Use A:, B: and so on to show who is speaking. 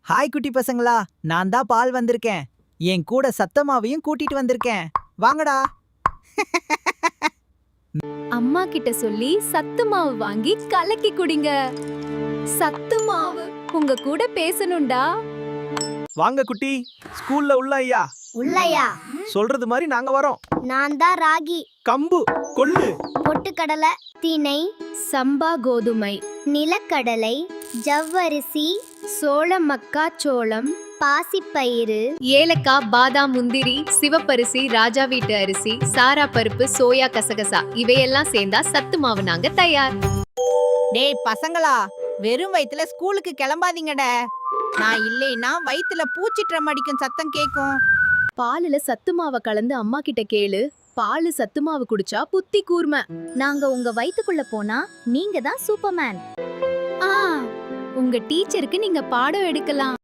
A: Hi குட்டி பசங்களா, நான் தான் பால் வந்திருக்கேன். என் கூட சத்தமாவையும் கூட்டிட்டு வந்திருக்கேன். வாங்கடா.
B: அம்மா கிட்ட சொல்லி சத்து மாவு வாங்கி கலக்கி குடிங்க. சத்து மாவு உங்க கூட பேசணும்டா.
C: வாங்க குட்டி, ஸ்கூல்ல உள்ள ஐயா.
D: உள்ளயா?
C: சொல்றது மாதிரி நாங்க வரோம்.
D: நான் தான் ராகி,
C: கம்பு, கொள்ளு,
D: பொட்டுக்கடலை, திணை,
B: சம்பா கோதுமை,
D: நிலக்கடலை, ஜவ்வரிசி,
B: சோளம், மக்காச்சோளம்,
D: பாசிப்பயிறு,
B: ஏலக்காய், பாதாம், முந்திரி, சிவப்பரிசி, ராஜா வீட்டு அரிசி, சாரா பருப்பு, சோயா, கசகசா இவையெல்லாம் சேர்ந்தா சத்து மாவு நாங்க தயார்.
E: டேய் பசங்களா, வெறும் வயித்துல ஸ்கூலுக்கு கிளம்பாதீங்கடா. நான் இல்லைன்னா வயித்துல பூச்சிட்டம் அடிக்கும் சத்தம் கேக்கும்.
B: பாலுல சத்து மாவை கலந்து அம்மா கிட்ட கேளு. பாலு சத்து மாவு குடிச்சா புத்தி கூர்மை.
D: நாங்க உங்க வயித்துக்குள்ள போனா நீங்க தான் சூப்பர்மேன்.
B: உங்க டீச்சருக்கு நீங்க பாடம் எடுக்கலாம்.